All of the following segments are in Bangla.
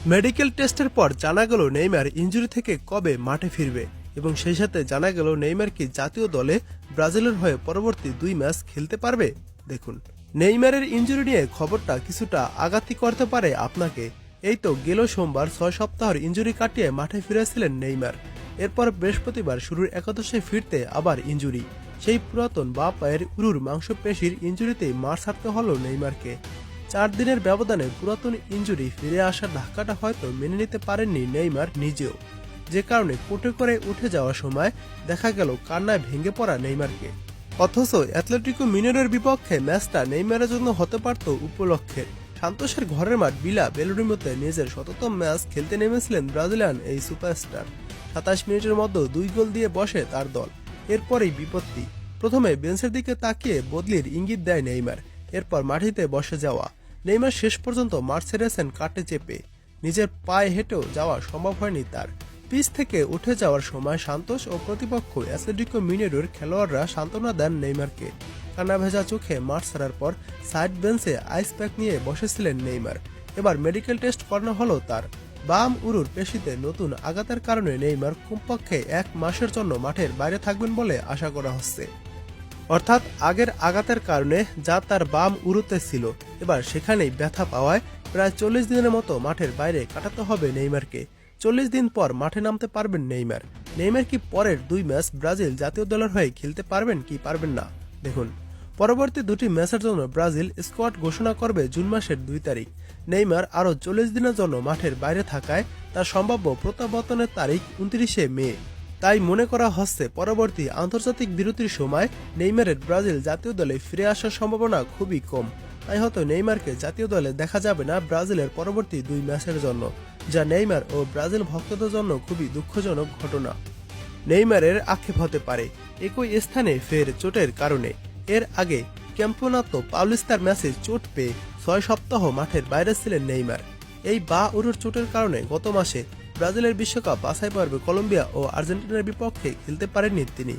মেডিকেল টেস্টের পর জানা গেল নেইমার ইনজুরি থেকে কবে মাঠে ফিরবে এবং সেই সাথে জানা গেল নেইমার কি জাতীয় দলে ব্রাজিলের হয়ে পরবর্তী 2 ম্যাচ খেলতে পারবে। দেখুন, নেইমারের ইনজুরি নিয়ে খবরটা কিছুটা আঘাতই করতে পারে আপনাকে। এই তো গেল সোমবার 6 সপ্তাহের ইনজুরি কাটিয়ে মাঠে ফিরেছিলেন নেইমার। এরপর বৃহস্পতিবার শুরুর একাদশে ফিরতে আবার ইনজুরি। সেই পুরাতন বাঁ পায়ের উরুর মাংসপেশির ইনজুরিতেই মাঠ ছাড়তে হলো নেইমারকে। 4 দিনের ব্যবধানে পুরাতন ইনজুরি ফিরে আসার ধাক্কাটা হয়তো মেনে নিতে পারেননি নেইমার নিজেও, যে কারণে কোর্টে করে উঠে যাওয়ার সময় দেখা গেল কান্নায় ভেঙে পড়া নেইমারকে। অথচ অ্যাথলেটিকো মিনেইরোর বিপক্ষে ম্যাচটা নেইমারের জন্য হতে পারত উপলক্ষের। সান্তোসের ঘরের মাঠ বিলা বেলুরিমোতে নিজের শততম ম্যাচ খেলতে নেমেছিলেন ব্রাজিলিয়ান এই সুপারস্টার। 27 মিনিটের মধ্যে 2 গোল দিয়ে বসে তার দল। এরপরেই বিপত্তি। প্রথমে বেঞ্চের দিকে তাকিয়ে বদলির ইঙ্গিত দেয় নেইমার, এরপর মাটিতে বসে যাওয়া। নেইমার শেষ পর্যন্ত মাঠ ছেড়েছেন কাটে চেপে। নিজের পায়ে হেঁটেও যাওয়া সম্ভব হয়নি তার। পিচ থেকে উঠে যাওয়ার সময় সান্তোস ও প্রতিপক্ষ অ্যাথলেটিকো মিনেইরোর খেলোয়াড়রা সান্ত্বনা দেন নেইমারকে। কান্না ভেজা চোখে মাঠ ছাড়ার পর সাইড বেঞ্চে আইস প্যাক নিয়ে বসেছিলেন নেইমার। এবার মেডিকেল টেস্ট করানো হলো তার। বাম উরুর পেশিতে নতুন আঘাতের কারণে নেইমার কমপক্ষে 1 মাসের জন্য মাঠের বাইরে থাকবেন বলে আশা করা হচ্ছে। অর্থাৎ আগের আঘাতের কারণে যা তার বাম উরুতে ছিল, এবার সেখানেই ব্যথা পাওয়ায় প্রায় 40 দিনের মতো মাঠের বাইরে কাটাতে হবে নেইমারকে। 40 দিন পর মাঠে নামতে পারবেন নেইমার। নেইমার কি পরের 2 ম্যাচ ব্রাজিল জাতীয় দলের হয়ে খেলতে পারবেন কি পারবেন না? দেখুন, পরবর্তী 2টি ম্যাচের জন্য ব্রাজিল স্কোয়াড ঘোষণা করবে জুন মাসের 2 তারিখ। নেইমার আরও 40 দিনের জন্য মাঠের বাইরে থাকায় তার সম্ভাব্য প্রত্যাবর্তনের তারিখ 29শে মে। তাই মনে করা হচ্ছে পরবর্তী আন্তর্জাতিক বিরতির সময় নেইমারের ব্রাজিল জাতীয় দলে ফিরে আসার সম্ভাবনা খুবই কম। তাই হয়তো নেইমারকে জাতীয় দলে দেখা যাবে না ব্রাজিলের পরবর্তী 2 ম্যাচের জন্য, যা নেইমার ও ব্রাজিল ভক্তদের জন্য খুবই দুঃখজনক ঘটনা। নেইমারের আক্ষেপ হতে পারে একই স্থানে ফের চোটের কারণে। এর আগে ক্যাম্পেওনাতো পাউলিস্তার ম্যাচে চোট পেয়ে 6 সপ্তাহ মাঠের বাইরে ছিলেন নেইমার। এই বা উরুর চোটের কারণে গত মাসে ব্রাজিলের বিশ্বকাপ বাছাই পর্বে কলম্বিয়া ও আর্জেন্টিনার বিপক্ষে খেলতে পারেননি তিনি।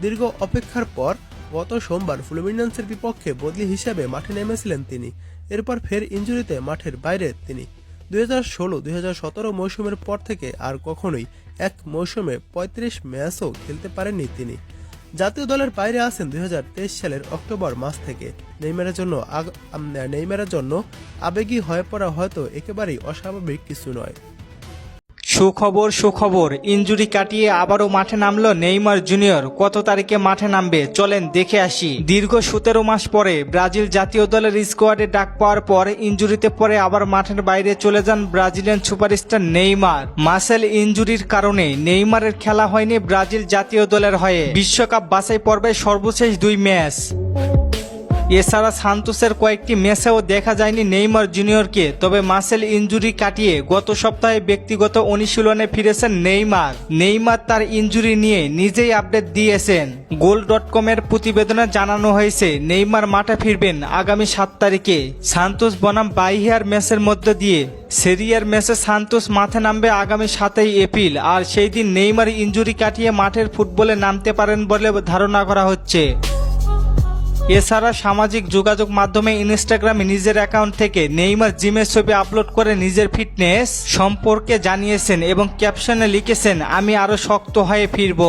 দীর্ঘ অপেক্ষার পর গত সোমবার ফ্লুমিনেন্সের বিপক্ষে বদলি হিসেবে মাঠে নেমেছিলেন তিনি। এরপর ফের ইনজুরিতে মাঠের বাইরে তিনি। 2016-2017 মৌসুমের পর থেকে আর কখনোই এক মৌসুমে 35 ম্যাচও খেলতে পারেননি তিনি। জাতীয় দলের বাইরে আছেন 2023 সালের অক্টোবর মাস থেকে। নেইমারের জন্য আবেগী হয়ে পড়া হয়তো একেবারেই অস্বাভাবিক কিছু নয়। সুখবর, ইনজুরি কাটিয়ে আবারও মাঠে নামলো নেইমার জুনিয়র। কত তারিখে মাঠে নামবে চলেন দেখে আসি। দীর্ঘ 17 মাস পরে ব্রাজিল জাতীয় দলের স্কোয়াডে ডাক পাওয়ার পর ইনজুরিতে পরে আবার মাঠের বাইরে চলে যান ব্রাজিলিয়ান সুপারস্টার নেইমার। মাসেল ইনজুরির কারণে নেইমারের খেলা হয়নি ব্রাজিল জাতীয় দলের হয়ে বিশ্বকাপ বাছাই পর্বে সর্বশেষ 2 ম্যাচ। এছাড়া সান্তোসের কয়েকটি ম্যাচেও দেখা যায়নি নেইমার জুনিয়রকে। তবে মাসেল ইনজুরি কাটিয়ে গত সপ্তাহে ব্যক্তিগত অনুশীলনে ফিরেছেন নেইমার তার ইনজুরি নিয়ে নিজেই আপডেট দিয়েছেন। গোল.com-এর প্রতিবেদনে জানানো হয়েছে নেইমার মাঠে ফিরবেন আগামী 7 তারিখে সান্তোস বনাম বাহিয়ার ম্যাচের মধ্য দিয়ে। সেরিয়ার ম্যাচে সান্তোস মাঠে নামবে আগামী 7 এপ্রিল। আর সেই দিন নেইমার ইনজুরি কাটিয়ে মাঠের ফুটবলে নামতে পারেন বলে ধারণা করা হচ্ছে। এছাড়া সামাজিক যোগাযোগ মাধ্যমে ইনস্টাগ্রামে নিজের অ্যাকাউন্ট থেকে নেইমার জিমের ছবি আপলোড করে নিজের ফিটনেস সম্পর্কে জানিয়েছেন এবং ক্যাপশনে লিখেছেন, আমি আরো শক্ত হয়ে ফিরব।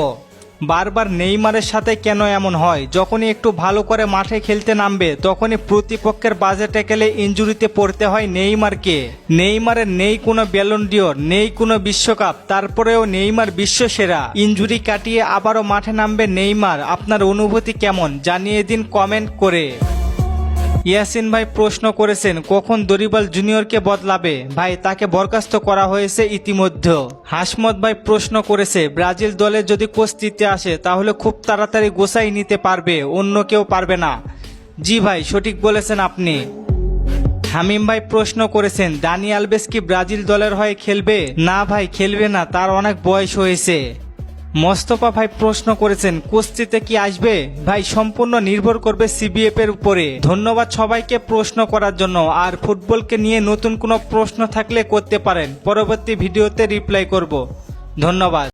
বারবার নেইমারের সাথে কেন এমন হয়? যখনই একটু ভালো করে মাঠে খেলতে নামবে তখনই প্রতিপক্ষের বাজে ট্যাকেলে ইনজুরিতে পড়তে হয় নেইমারকে। নেইমারের নেই কোনো ব্যালন ডিওর, নেই কোনো বিশ্বকাপ, তারপরেও নেইমার বিশ্বসেরা। ইনজুরি কাটিয়ে আবারও মাঠে নামবে নেইমার। আপনার অনুভূতি কেমন জানিয়ে দিন কমেন্ট করে। ইয়াসিন ভাই প্রশ্ন করেছেন, কখন দরিবাল জুনিয়রকে বদলাবে? ভাই, তাকে বরখাস্ত করা হয়েছে ইতিমধ্যে। হাসমত ভাই প্রশ্ন করেছে, ব্রাজিল দলে যদি কোচ দিতে আসে তাহলে খুব তাড়াতাড়ি গোছাই নিতে পারবে, অন্য কেউ পারবে না। জি ভাই, সঠিক বলেছেন আপনি। হামিম ভাই প্রশ্ন করেছেন, দানি আলভেস কি ব্রাজিল দলের হয়ে খেলবে? না ভাই, খেলবে না, তার অনেক বয়স হয়েছে। মোস্তফা ভাই প্রশ্ন করেছেন, কুস্তিতে কি আসবে? ভাই, সম্পূর্ণ নির্ভর করবে সিবিএফ এর উপরে। ধন্যবাদ সবাইকে প্রশ্ন করার জন্য। আর ফুটবলকে নিয়ে নতুন কোনো প্রশ্ন থাকলে করতে পারেন, পরবর্তী ভিডিওতে রিপ্লাই করব। ধন্যবাদ।